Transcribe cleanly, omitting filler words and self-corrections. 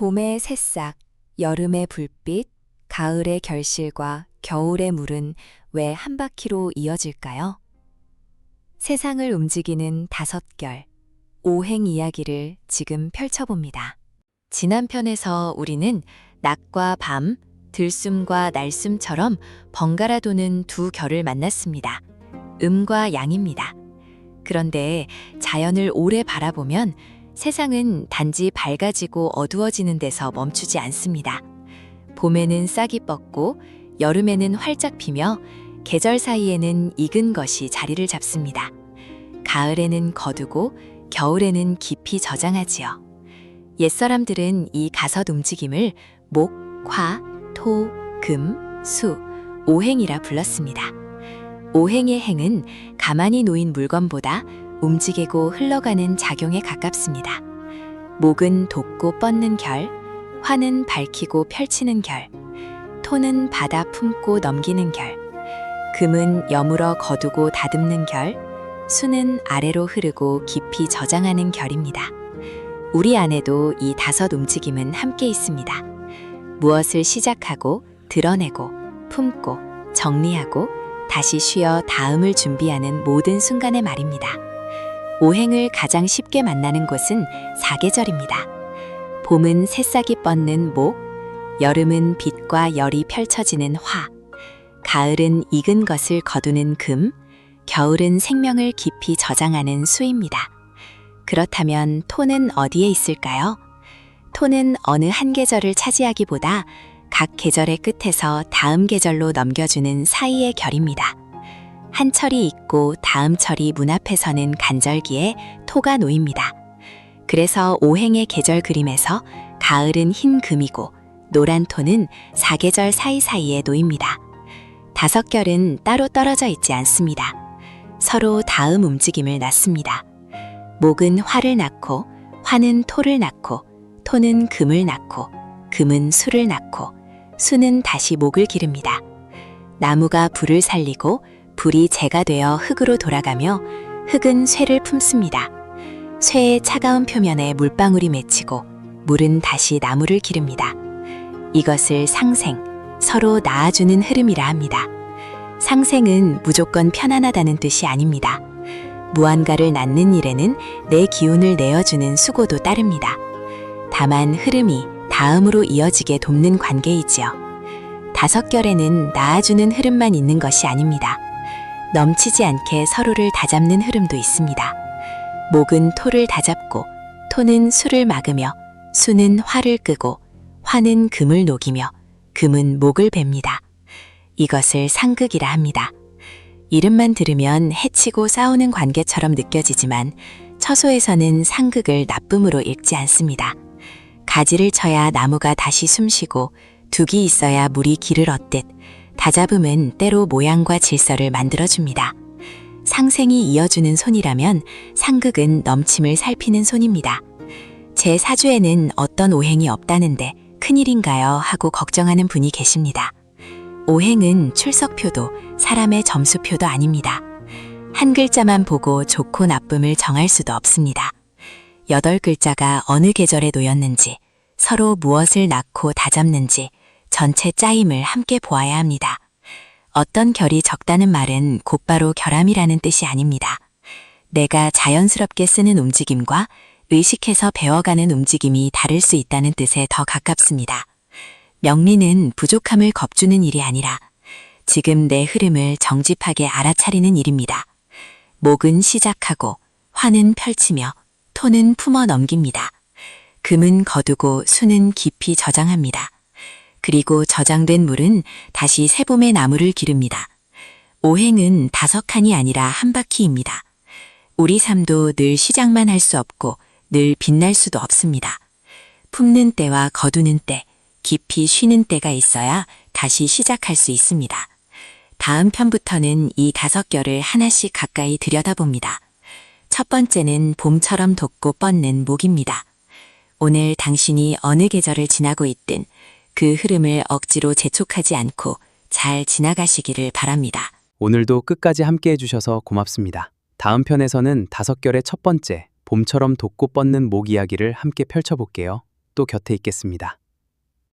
봄의 새싹, 여름의 불빛, 가을의 결실과 겨울의 물은 왜 한 바퀴로 이어질까요? 세상을 움직이는 다섯 결, 오행 이야기를 지금 펼쳐봅니다. 지난 편에서 우리는 낮과 밤, 들숨과 날숨처럼 번갈아 도는 두 결을 만났습니다. 음과 양입니다. 그런데 자연을 오래 바라보면 세상은 단지 밝아지고 어두워지는 데서 멈추지 않습니다. 봄에는 싹이 뻗고 여름에는 활짝 피며 계절 사이에는 익은 것이 자리를 잡습니다. 가을에는 거두고 겨울에는 깊이 저장하지요. 옛사람들은 이 가섯 움직임을 목, 화, 토, 금, 수, 오행이라 불렀습니다. 오행의 행은 가만히 놓인 물건보다 움직이고 흘러가는 작용에 가깝습니다. 목은 돋고 뻗는 결, 화는 밝히고 펼치는 결, 토는 받아 품고 넘기는 결, 금은 여물어 거두고 다듬는 결, 수는 아래로 흐르고 깊이 저장하는 결입니다. 우리 안에도 이 다섯 움직임은 함께 있습니다. 무엇을 시작하고 드러내고 품고 정리하고 다시 쉬어 다음을 준비하는 모든 순간의 말입니다. 오행을 가장 쉽게 만나는 곳은 사계절입니다. 봄은 새싹이 뻗는 목, 여름은 빛과 열이 펼쳐지는 화, 가을은 익은 것을 거두는 금, 겨울은 생명을 깊이 저장하는 수입니다. 그렇다면 토는 어디에 있을까요? 토는 어느 한 계절을 차지하기보다 각 계절의 끝에서 다음 계절로 넘겨주는 사이의 결입니다. 한 철이 있고 다음 철이 문 앞에 서는 간절기에 토가 놓입니다. 그래서 오행의 계절 그림에서 가을은 흰 금이고 노란 토는 사계절 사이사이에 놓입니다. 다섯 결은 따로 떨어져 있지 않습니다. 서로 다음 움직임을 낳습니다. 목은 화를 낳고 화는 토를 낳고 토는 금을 낳고 금은 수를 낳고 수는 다시 목을 기릅니다. 나무가 불을 살리고 불이 재가 되어 흙으로 돌아가며 흙은 쇠를 품습니다. 쇠의 차가운 표면에 물방울이 맺히고 물은 다시 나무를 기릅니다. 이것을 상생, 서로 낳아주는 흐름이라 합니다. 상생은 무조건 편안하다는 뜻이 아닙니다. 무언가를 낳는 일에는 내 기운을 내어주는 수고도 따릅니다. 다만 흐름이 다음으로 이어지게 돕는 관계이지요. 다섯 결에는 낳아주는 흐름만 있는 것이 아닙니다. 넘치지 않게 서로를 다잡는 흐름도 있습니다. 목은 토를 다잡고 토는 수를 막으며 수는 화를 끄고 화는 금을 녹이며 금은 목을 뱁니다. 이것을 상극이라 합니다. 이름만 들으면 해치고 싸우는 관계처럼 느껴지지만 처소에서는 상극을 나쁨으로 읽지 않습니다. 가지를 쳐야 나무가 다시 숨쉬고 둑이 있어야 물이 길을 얻듯 다잡음은 때로 모양과 질서를 만들어줍니다. 상생이 이어주는 손이라면 상극은 넘침을 살피는 손입니다. 제 사주에는 어떤 오행이 없다는데 큰일인가요? 하고 걱정하는 분이 계십니다. 오행은 출석표도 사람의 점수표도 아닙니다. 한 글자만 보고 좋고 나쁨을 정할 수도 없습니다. 8글자가 어느 계절에 놓였는지, 서로 무엇을 낳고 다잡는지 전체 짜임을 함께 보아야 합니다. 어떤 결이 적다는 말은 곧바로 결함이라는 뜻이 아닙니다. 내가 자연스럽게 쓰는 움직임과 의식해서 배워가는 움직임이 다를 수 있다는 뜻에 더 가깝습니다. 명리는 부족함을 겁주는 일이 아니라 지금 내 흐름을 정집하게 알아차리는 일입니다. 목은 시작하고 화는 펼치며 토는 품어 넘깁니다. 금은 거두고 수는 깊이 저장합니다. 그리고 저장된 물은 다시 새봄의 나무를 기릅니다. 오행은 다섯 칸이 아니라 한 바퀴입니다. 우리 삶도 늘 시작만 할 수 없고 늘 빛날 수도 없습니다. 품는 때와 거두는 때, 깊이 쉬는 때가 있어야 다시 시작할 수 있습니다. 다음 편부터는 이 다섯 결을 하나씩 가까이 들여다봅니다. 첫 번째는 봄처럼 돋고 뻗는 목입니다. 오늘 당신이 어느 계절을 지나고 있든 그 흐름을 억지로 재촉하지 않고 잘 지나가시기를 바랍니다. 오늘도 끝까지 함께 해주셔서 고맙습니다. 다음 편에서는 다섯 결의 첫 번째, 봄처럼 돋고 뻗는 목 이야기를 함께 펼쳐볼게요. 또 곁에 있겠습니다.